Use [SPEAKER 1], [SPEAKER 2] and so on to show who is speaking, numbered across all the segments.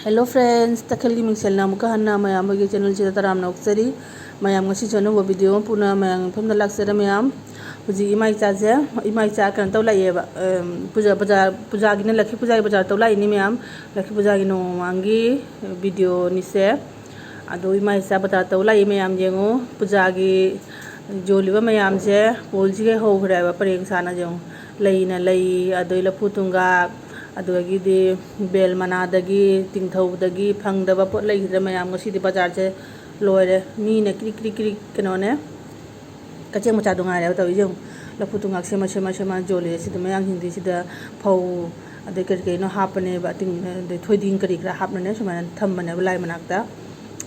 [SPEAKER 1] Hello friends, takhal gi mingsel na muka hanna mayam bagi channel chida taram na uksari mayam ngasi chano bo video puna mayam pham na laksara mayam puji imai cha je imai cha kan taw lai ba puja puja gi na lakhi puja gi bazar taw lai ni mayam lakhi puja gi no mangi video ni se ado imai cha bazar taw lai mayam jengo puja gi joliba mayam je polji ge ho ghra ba pareng sana jeng lai na lai ado la putunga अदगी बेल मनादगी तिंगथौदगी फंगदब पोट लेगिद्रे मयाम गसिदि बाजार से लोरे मीने क्रि क्रि क्रि कनोने कचेंग मचा दुंगारे तविजों लफु तुंगाक सेमा सेमा सेमा जोले सिद मयाम हिंदी सिद फौ अदे करिनो हापने बा तिंग दे थोइदिंग करि खरा हापने सुमान थमबने लाइ मनाकता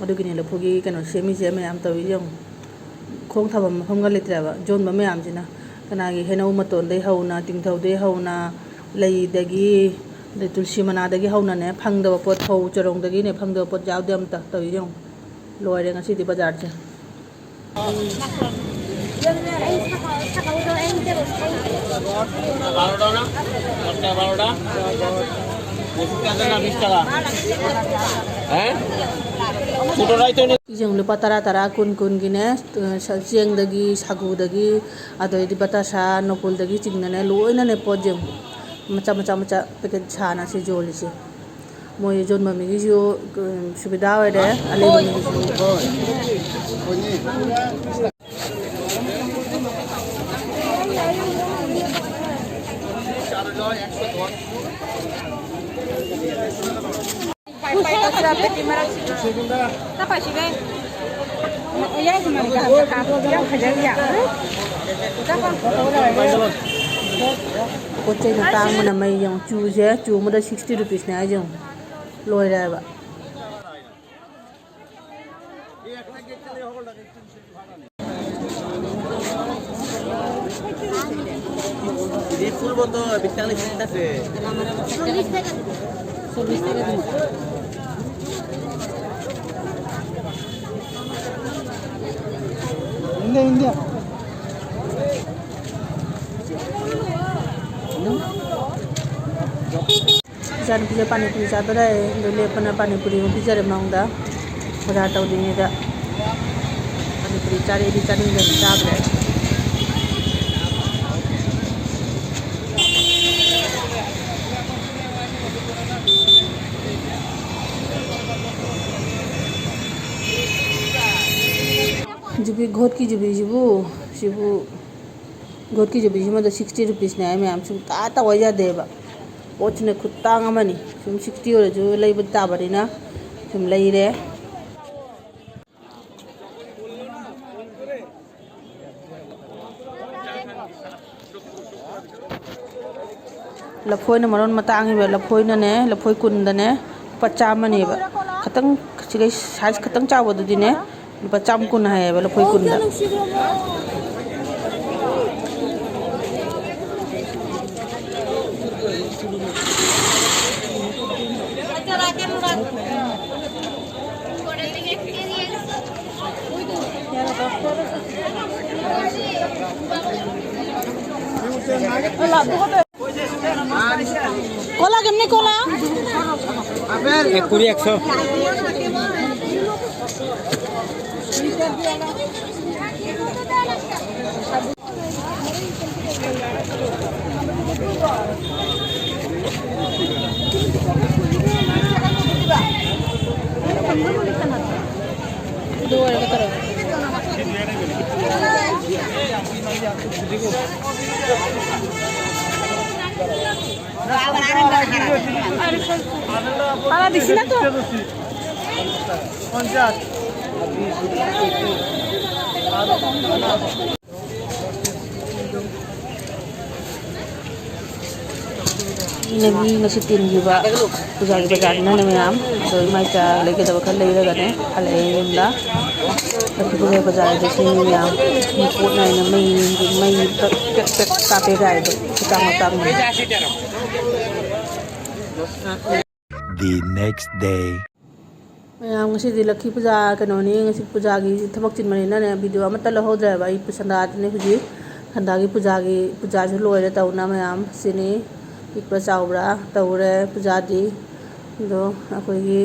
[SPEAKER 1] अदुगिनि लफुगी कनो सेमि जे मयाम तविजों खोंग थबम मफमगा लेत्रबा जोन बा मयाम जिना कनागी हेनौ मतोन दे हौना तिंगथौदे हौना लईदगी तुलसी मनादगी हौनाने फंगदब पोट हौ चरोंदगी ने फंगदब पोट जावदे अमता तविजों लोरे ngasiदि बाजार से जों लुपा तारा तारा कुन कुन गिने चेंगदगी सागुदगी अदोइदि बतासा नकुलदगी चिंगनाने लोइनाने पोट जों मचा मचा मचा पैकेट छाना से जोली से मोय जोन मम्मी की जो सुविधा है रे अले मम्मी की जो पोचे न तांग मन मई यं चूजे चू मद 60 रुपीस ने आजं लोय राबा ये फुल बोतो 42 सेंट আছে 40 টাকা 40 টাকা इंडिया जान पिजा पानीपुरी चादर है लोले अपना पानीपुरी में पिजा रे मांगदा मजा ताव दिने दा पानीपुरी चारे दी चानी दे चाब रे जुबी घोट की जुबी जुबू शिबू घोट की जुबी में 60 रुपीस ने मैं हम सुन ता वजा देबा पोचने खुतांग अमनी सुम 60 और जो लेब ताबरिना सुम लेरे लफोय न मरोन मतांग बे लफोय ने लफोय कुंदने 50 मनी बा खतंग सिगे साइज खतंग चावो दुदिने 50 कुन है बे लफोय कुंदा कोला केमने कोला एक कुरी 100 दो वाले करो आला दिसला तो 50 नगी ngasi tin juga puja gi bazar na ne mayam do mai cha leke da bakal lei daga ne hale yimla tapi puja bazar de sin mayam ni pot nai na mai pek pek ta pe rai do kita matam
[SPEAKER 2] the next day
[SPEAKER 1] mayam ngasi di lakhi puja kanoni ngasi puja gi thabak chin mani na ne video amata la hodra ba I pusanda ne huji khanda gi puja ju loire ta una mayam sini ikpa chaubra taure puja di ꯑꯗꯣ ꯑꯩꯈꯣꯏꯒꯤ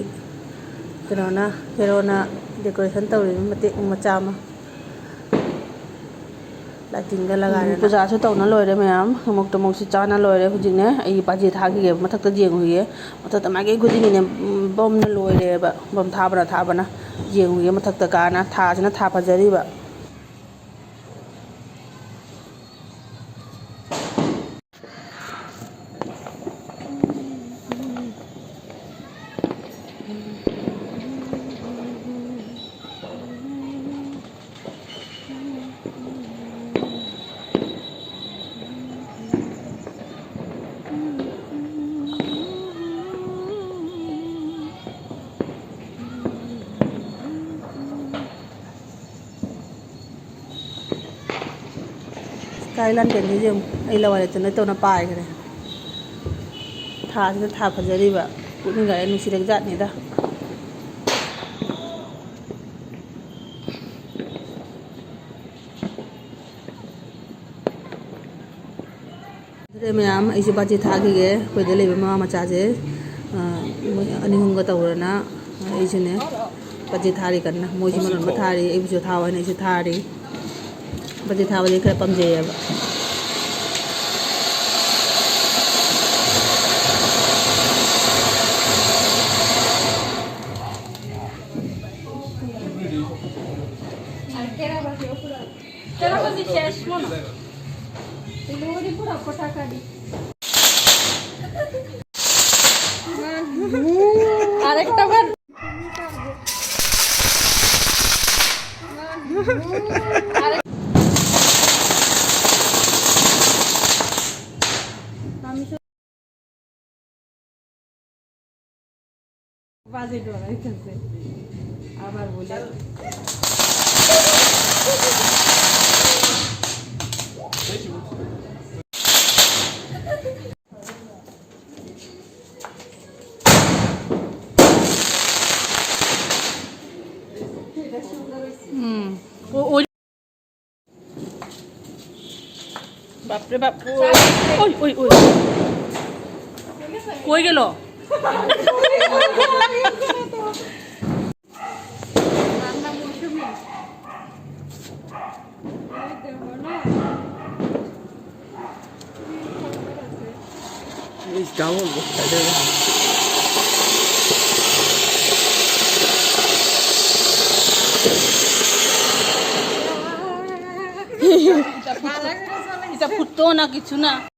[SPEAKER 1] ꯀꯩꯅꯣꯅ ꯍꯦꯔꯣꯅ decoration ꯇꯧꯔꯤꯕ ꯃꯇꯦꯛ ꯃꯆꯥ ꯑꯃ ꯂꯥꯏꯇꯤꯡꯒ ꯂꯒꯥꯏꯔꯦ ꯄꯨꯖꯥꯁꯨ ꯇꯧꯅ ꯂꯣꯏꯔꯦ ꯃꯌꯥꯝ ꯑꯃꯨꯛ ꯇꯃꯨꯛꯁꯨ ꯆꯥꯅ ꯂꯣꯏꯔꯦ ꯍꯧꯖꯤꯛꯅꯦ ꯑꯩ ꯄꯥꯖꯤ ꯊꯥꯈꯤꯒꯦ ꯃꯊꯛꯇ ꯌꯦꯡꯉꯨꯒꯤꯒꯦ ꯃꯊꯛꯇ ꯃꯥꯏꯀꯩ ꯈꯨꯗꯤꯡꯒꯤꯅꯦ ꯕꯝꯅ ꯂꯣꯏꯔꯦꯕ ꯕꯝ ꯊꯥꯕꯅ ꯌꯦꯡꯉꯨꯒꯦ ꯃꯊꯛꯇ ꯀꯥꯅ ꯊꯥꯁꯤꯅ ꯊꯥ ꯐꯖꯔꯤꯕ ꯁ꯭ꯀꯥꯏ ꯂꯥꯟꯇꯦꯟꯁꯤꯁꯨ ꯑꯩ ꯂꯋꯥꯏ ꯂꯩꯇꯅ ꯇꯧꯅ ꯄꯥꯏꯈ꯭ꯔꯦ ꯊꯥꯁꯤꯅ ꯊꯥ ꯐꯖꯔꯤꯕ ꯄꯨꯛꯅꯤꯡꯒꯥꯏ ꯅꯨꯡꯁꯤꯔꯛ ꯖꯥꯠꯅꯤꯗ ꯑꯗꯨꯗꯩ ꯃꯌꯥꯝ ꯑꯩꯁꯨ ꯕꯥꯖꯤ ꯊꯥꯈꯤꯒꯦ ꯑꯩꯈꯣꯏꯗ ꯂꯩꯕ ꯃꯃꯥ ꯃꯆꯥꯁꯦ ꯃꯣꯏ ꯑꯅꯤ ꯑꯍꯨꯝꯒ ꯇꯧꯔꯅ ꯑꯩꯁꯨꯅꯦ ꯕꯥꯖꯤ ꯊꯥꯔꯤ ꯀꯟꯅ ꯃꯣꯏꯁꯨ ꯃꯔꯣꯟ ꯑꯃ ꯊꯥꯔꯤ ꯑꯩꯕꯨꯁꯨ ꯊꯥꯎ ꯍꯥꯏꯅ ꯑꯩꯁꯨ ꯊꯥꯔꯤ ꯕꯥꯖꯤ ꯊꯥꯕꯗꯤ ꯈꯔ ꯄꯥꯝꯖꯩꯌꯦꯕ আরেকটা বার বাজে ডরাইতেছে আবার বলে ওই বাপরে বাপ ওই ওই ওই কই গেল এটা ফুটতো না কিছু না